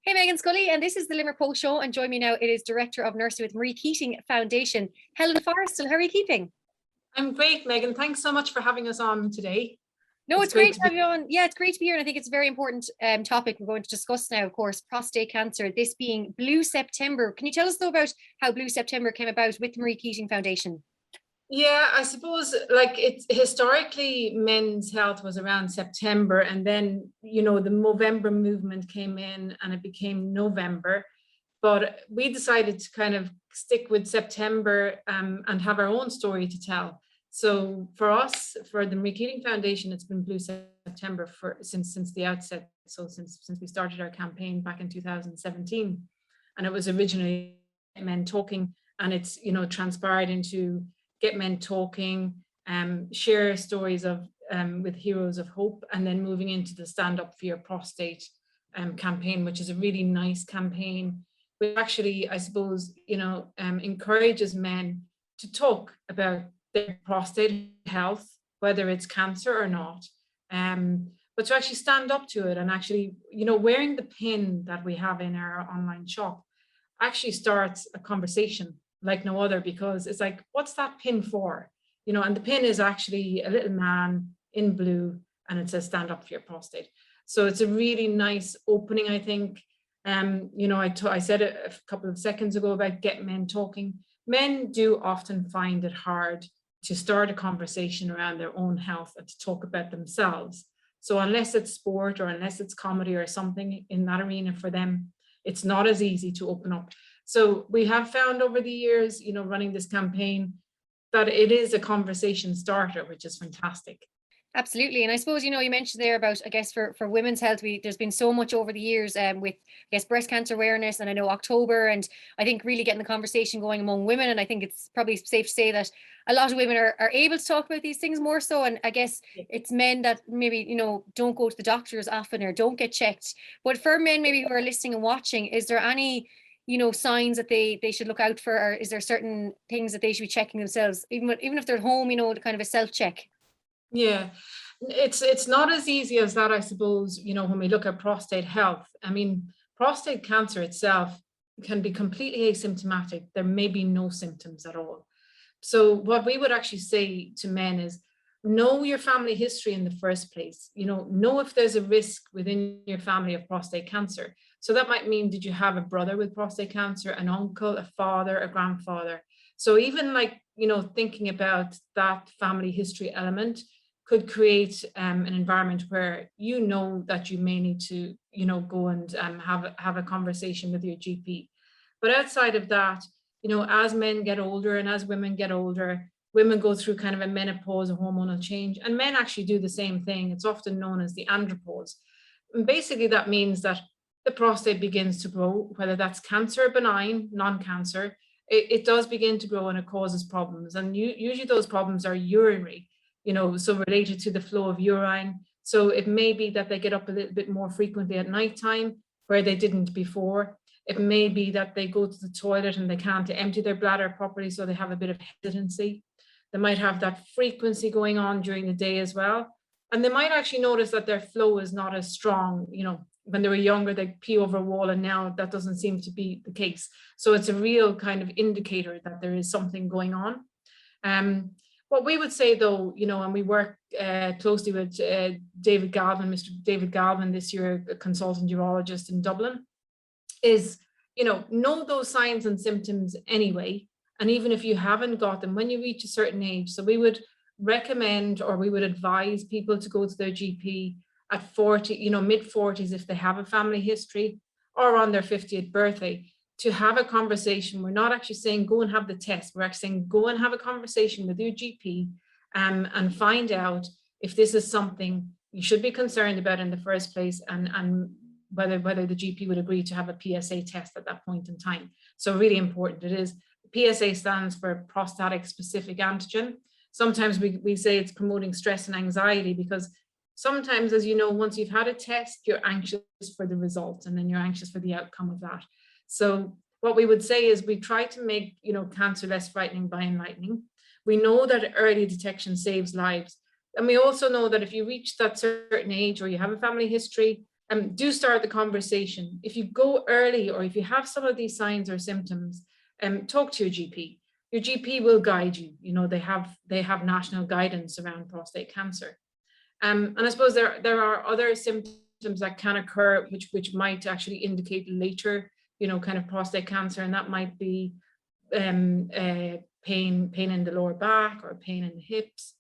Hey, Megan Scully, and this is the Liverpool Show. And join me now, it is Director of Nursery with Marie Keating Foundation, Helen Forrestal. How are you keeping? I'm great, Megan. Thanks so much for having us on today. No, It's it's great great to to be. have you on. Yeah, it's great to be here. And I think it's a very important topic we're going to discuss now, of course, prostate cancer, this being Blue September. Can you tell us, though, about how Blue September came about with the Marie Keating Foundation? Yeah, I suppose like it's historically men's health was around September, and then the Movember movement came in and it became November. But we decided to kind of stick with September and have our own story to tell. So for us, for the Marie Keating Foundation, it's been Blue September for since the outset. So since we started our campaign back in 2017, and it was originally men talking, and it's transpired into get men talking, share stories of with Heroes of Hope, and then moving into the Stand Up for Your Prostate campaign, which is a really nice campaign, which actually, I suppose, encourages men to talk about their prostate health, whether it's cancer or not, but to actually stand up to it. And actually, wearing the pin that we have in our online shop actually starts a conversation like no other, because it's like, what's that pin for? And the pin is actually a little man in blue, and it says stand up for your prostate. So it's a really nice opening, I think. I said it a couple of seconds ago about get men talking. Men do often find it hard to start a conversation around their own health and to talk about themselves. So unless it's sport or unless it's comedy or something in that arena for them, it's not as easy to open up. So we have found over the years, running this campaign, that it is a conversation starter, which is fantastic. Absolutely. And I suppose, you mentioned there about, I guess, for women's health, there's been so much over the years with, I guess, breast cancer awareness. And I know October, and I think really getting the conversation going among women. And I think it's probably safe to say that a lot of women are able to talk about these things more so. And I guess it's men that maybe, don't go to the doctor as often or don't get checked. But for men maybe who are listening and watching, is there any signs that they should look out for, or is there certain things that they should be checking themselves, even if they're at home, kind of a self-check? Yeah, it's not as easy as that, I suppose, when we look at prostate health. I mean, prostate cancer itself can be completely asymptomatic. There may be no symptoms at all. So what we would actually say to men is know your family history in the first place. Know if there's a risk within your family of prostate cancer. So that might mean, did you have a brother with prostate cancer, an uncle, a father, a grandfather? So even like, thinking about that family history element could create an environment where that you may need to go and have a conversation with your GP. But outside of that, as men get older and as women get older, women go through kind of a menopause, a hormonal change, and men actually do the same thing. It's often known as the andropause. And basically that means that the prostate begins to grow, whether that's cancer, benign, non-cancer. It does begin to grow, and it causes problems, and usually those problems are urinary, so related to the flow of urine. So it may be that they get up a little bit more frequently at nighttime where they didn't before. It may be that they go to the toilet and they can't empty their bladder properly, so they have a bit of hesitancy. They might have that frequency going on during the day as well. And they might actually notice that their flow is not as strong. When they were younger, they pee over a wall, and now that doesn't seem to be the case. So it's a real kind of indicator that there is something going on. What we would say, though, and we work closely with David Galvin, Mr. David Galvin, this year, a consultant urologist in Dublin, is, know those signs and symptoms anyway. And even if you haven't got them, when you reach a certain age, so we would recommend, or we would advise people to go to their GP at 40, mid 40s, if they have a family history, or on their 50th birthday, to have a conversation. We're not actually saying go and have the test. We're actually saying go and have a conversation with your GP and find out if this is something you should be concerned about in the first place, and whether the GP would agree to have a PSA test at that point in time. So really important. It is, PSA stands for prostatic specific antigen. Sometimes we say it's promoting stress and anxiety, because sometimes, as you know, once you've had a test, you're anxious for the results, and then you're anxious for the outcome of that. So what we would say is we try to make, cancer less frightening by enlightening. We know that early detection saves lives. And we also know that if you reach that certain age, or you have a family history, do start the conversation. If you go early, or if you have some of these signs or symptoms, talk to your GP. Your GP will guide you. You know, they have national guidance around prostate cancer. And I suppose there are other symptoms that can occur which might actually indicate later, you know, kind of prostate cancer, and that might be pain in the lower back or pain in the hips.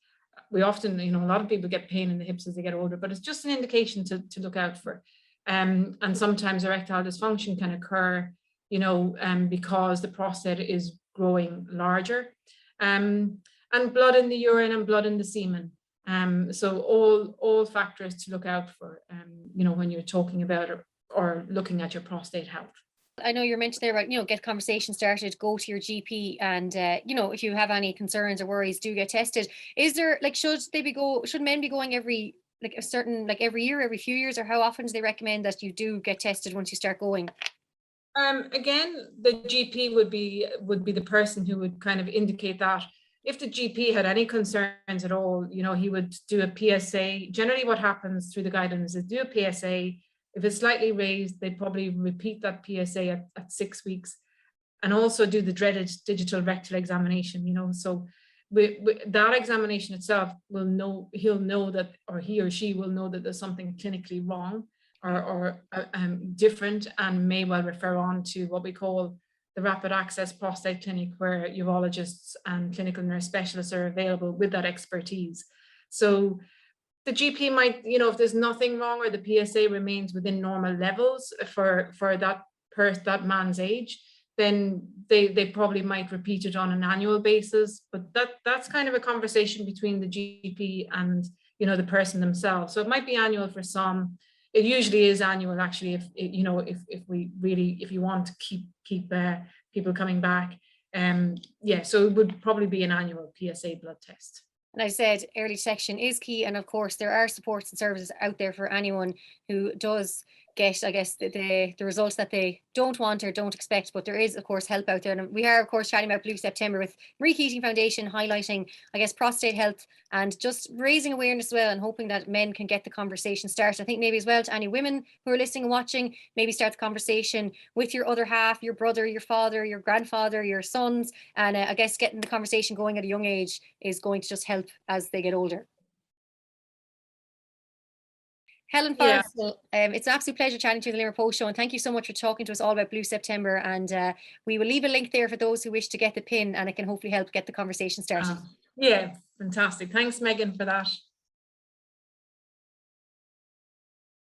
We often, you know, a lot of people get pain in the hips as they get older, but it's just an indication to look out for. And sometimes erectile dysfunction can occur, you know, because the prostate is growing larger. And blood in the urine and blood in the semen. So all factors to look out for, you know, when you're talking about or looking at your prostate health. I know you're mentioning there about, you know, get conversation started, go to your GP, and you know, if you have any concerns or worries, do get tested. Is there, like, should men be going every, like, a certain, like, every year, every few years, or how often do they recommend that you do get tested once you start going? Again, the GP would be the person who would kind of indicate that. If the GP had any concerns at all, you know, he would do a PSA. Generally, what happens through the guidance is do a PSA. If it's slightly raised, they'd probably repeat that PSA at 6 weeks, and also do the dreaded digital rectal examination, you know. So that examination itself will know, he'll know that, or he or she will know that there's something clinically wrong or different, and may well refer on to what we call the rapid access prostate clinic, where urologists and clinical nurse specialists are available with that expertise. So the GP might, you know, if there's nothing wrong or the PSA remains within normal levels for that man's age, then they probably might repeat it on an annual basis. But that's kind of a conversation between the GP and, you know, the person themselves. So it might be annual for some. It usually is annual, actually, if you know, if you want to keep people coming back. Yeah, so it would probably be an annual PSA blood test. And I said early detection is key. And of course, there are supports and services out there for anyone who does get, I guess, the results that they don't want or don't expect. But there is, of course, help out there. And we are, of course, chatting about Blue September with Marie Keating Foundation, highlighting, I guess, prostate health and just raising awareness as well, and hoping that men can get the conversation started. I think maybe as well to any women who are listening and watching, maybe start the conversation with your other half, your brother, your father, your grandfather, your sons. And I guess getting the conversation going at a young age is going to just help as they get older. Helen Yeah. Forrest, it's an absolute pleasure chatting to you, the Limerick Post Show, and thank you so much for talking to us all about Blue September. And we will leave a link there for those who wish to get the pin, and it can hopefully help get the conversation started. Yeah, fantastic. Thanks, Megan, for that.